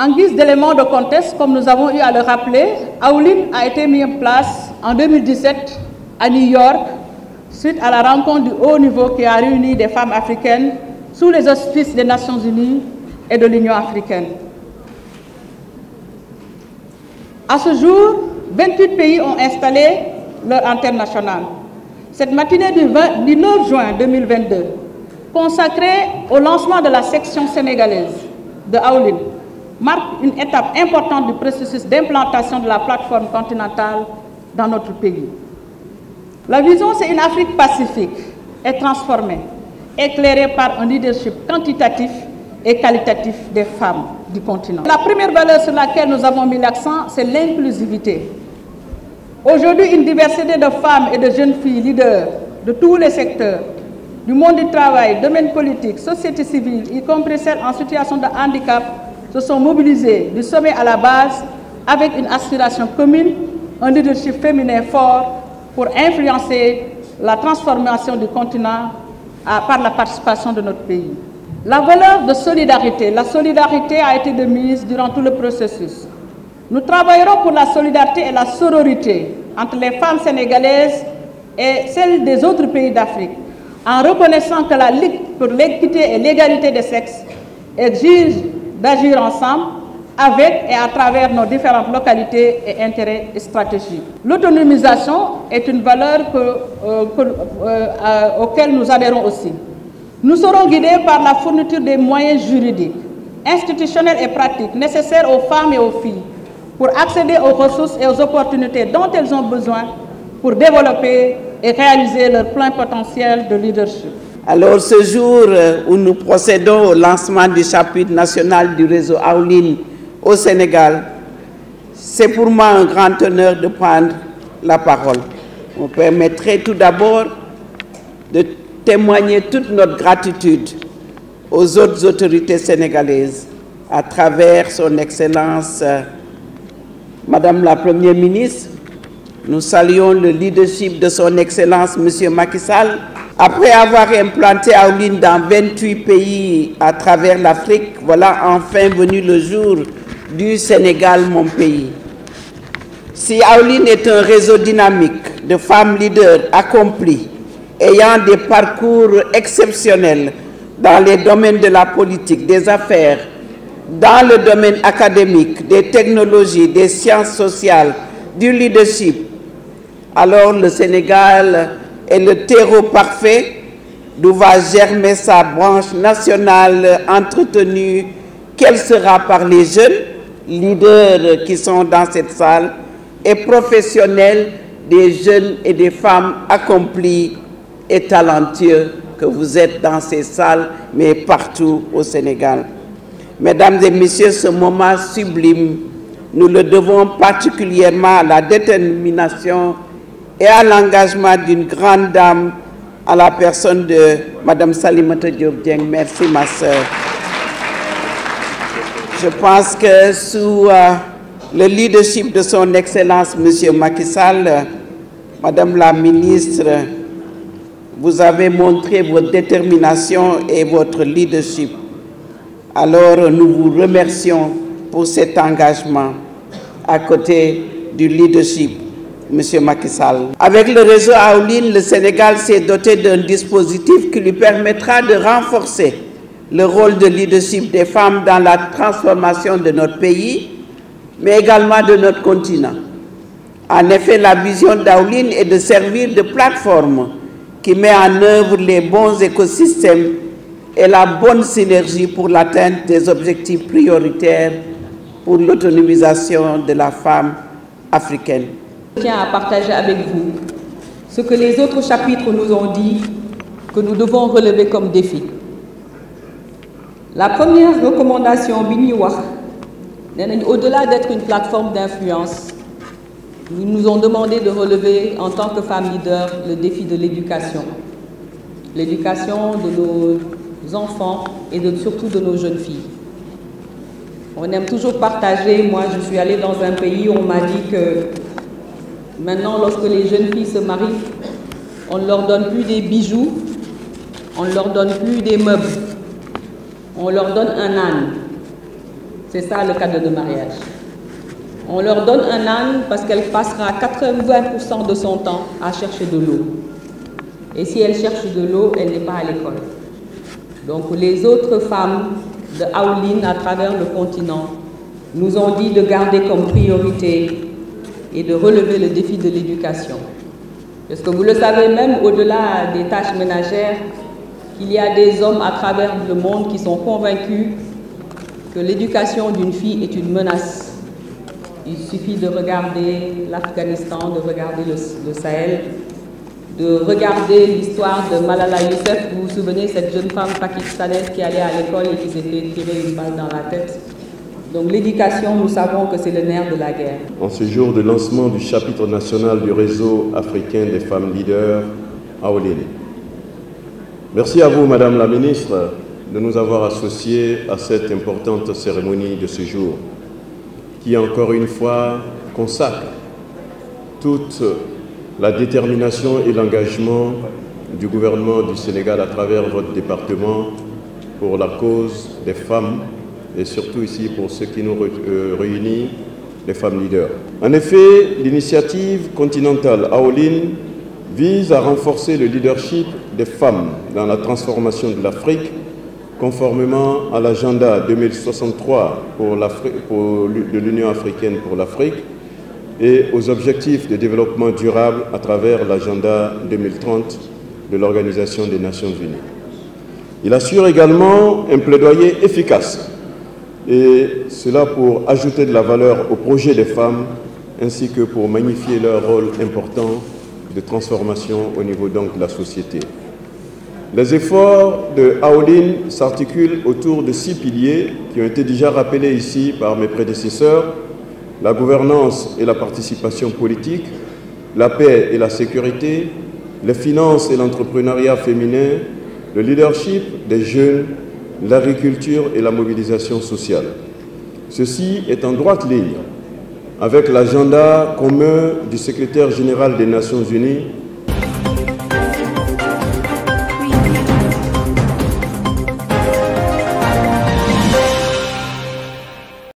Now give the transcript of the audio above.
En guise d'élément de contexte, comme nous avons eu à le rappeler, Aoulin a été mis en place en 2017 à New York suite à la rencontre du haut niveau qui a réuni des femmes africaines sous les auspices des Nations Unies et de l'Union africaine. À ce jour, 28 pays ont installé leur antenne nationale. Cette matinée du 9 juin 2022, consacrée au lancement de la section sénégalaise de Aoulin, marque une étape importante du processus d'implantation de la plateforme continentale dans notre pays. La vision, c'est une Afrique pacifique et transformée, éclairée par un leadership quantitatif et qualitatif des femmes du continent. La première valeur sur laquelle nous avons mis l'accent, c'est l'inclusivité. Aujourd'hui, une diversité de femmes et de jeunes filles leaders de tous les secteurs, du monde du travail, domaine politique, société civile, y compris celles en situation de handicap, se sont mobilisées du sommet à la base avec une aspiration commune, un leadership féminin fort pour influencer la transformation du continent par la participation de notre pays. La valeur de solidarité. La solidarité a été de mise durant tout le processus. Nous travaillerons pour la solidarité et la sororité entre les femmes sénégalaises et celles des autres pays d'Afrique, en reconnaissant que la lutte pour l'équité et l'égalité des sexes exige d'agir ensemble avec et à travers nos différentes localités et intérêts stratégiques. L'autonomisation est une valeur auquel nous adhérons aussi. Nous serons guidés par la fourniture des moyens juridiques, institutionnels et pratiques nécessaires aux femmes et aux filles pour accéder aux ressources et aux opportunités dont elles ont besoin pour développer et réaliser leur plein potentiel de leadership. Alors ce jour où nous procédons au lancement du chapitre national du réseau Aoulin au Sénégal, c'est pour moi un grand honneur de prendre la parole. Vous permettrez tout d'abord de témoigner toute notre gratitude aux autres autorités sénégalaises à travers son Excellence Madame la Première ministre. Nous saluons le leadership de son Excellence M. Macky Sall. Après avoir implanté Aoulin dans 28 pays à travers l'Afrique, voilà enfin venu le jour du Sénégal, mon pays. Si Aoulin est un réseau dynamique de femmes leaders accomplies, ayant des parcours exceptionnels dans les domaines de la politique, des affaires, dans le domaine académique, des technologies, des sciences sociales, du leadership, alors le Sénégal est le terreau parfait d'où va germer sa branche nationale entretenue, qu'elle sera par les jeunes leaders qui sont dans cette salle et professionnels, des jeunes et des femmes accomplies et talentueux que vous êtes dans ces salles, mais partout au Sénégal. Mesdames et messieurs, ce moment sublime, nous le devons particulièrement à la détermination et à l'engagement d'une grande dame, à la personne de Mme Salimata Diop Dieng. Merci, ma sœur. Je pense que sous le leadership de son Excellence, M. Macky Sall, Madame la ministre, vous avez montré votre détermination et votre leadership. Alors, nous vous remercions pour cet engagement à côté du leadership M. Macky Sall. Avec le réseau Aoulin, le Sénégal s'est doté d'un dispositif qui lui permettra de renforcer le rôle de leadership des femmes dans la transformation de notre pays, mais également de notre continent. En effet, la vision d'Aoulin est de servir de plateforme qui met en œuvre les bons écosystèmes et la bonne synergie pour l'atteinte des objectifs prioritaires pour l'autonomisation de la femme africaine. Je tiens à partager avec vous ce que les autres chapitres nous ont dit que nous devons relever comme défi. La première recommandation, au-delà d'être une plateforme d'influence, ils nous ont demandé de relever en tant que femmes leaders le défi de l'éducation. L'éducation de nos enfants et surtout de nos jeunes filles. On aime toujours partager. Moi, je suis allée dans un pays où on m'a dit que maintenant, lorsque les jeunes filles se marient, on ne leur donne plus des bijoux, on ne leur donne plus des meubles, on leur donne un âne. C'est ça le cadeau de mariage. On leur donne un âne parce qu'elle passera 80% de son temps à chercher de l'eau. Et si elle cherche de l'eau, elle n'est pas à l'école. Donc les autres femmes de Aoulin à travers le continent nous ont dit de garder comme priorité et de relever le défi de l'éducation. Parce que vous le savez, même au-delà des tâches ménagères, qu'il y a des hommes à travers le monde qui sont convaincus que l'éducation d'une fille est une menace. Il suffit de regarder l'Afghanistan, de regarder le Sahel, de regarder l'histoire de Malala Yousafzai. Vous vous souvenez, cette jeune femme pakistanaise qui allait à l'école et qui s'est fait tirer une balle dans la tête. Donc l'éducation, nous savons que c'est le nerf de la guerre. En ce jour de lancement du chapitre national du réseau africain des femmes leaders, Aoulin. Merci à vous, Madame la Ministre, de nous avoir associés à cette importante cérémonie de ce jour, qui encore une fois consacre toute la détermination et l'engagement du gouvernement du Sénégal à travers votre département pour la cause des femmes et surtout ici pour ce qui nous réunit, les femmes leaders. En effet, l'initiative continentale Aoulin vise à renforcer le leadership des femmes dans la transformation de l'Afrique conformément à l'agenda 2063 de l'Union africaine pour l'Afrique et aux objectifs de développement durable à travers l'agenda 2030 de l'Organisation des Nations Unies. Il assure également un plaidoyer efficace, et cela pour ajouter de la valeur au projet des femmes ainsi que pour magnifier leur rôle important de transformation au niveau donc de la société. Les efforts de Aoulin s'articulent autour de 6 piliers qui ont été déjà rappelés ici par mes prédécesseurs: la gouvernance et la participation politique, la paix et la sécurité, les finances et l'entrepreneuriat féminin, le leadership des jeunes, l'agriculture et la mobilisation sociale. Ceci est en droite ligne avec l'agenda commun du secrétaire général des Nations Unies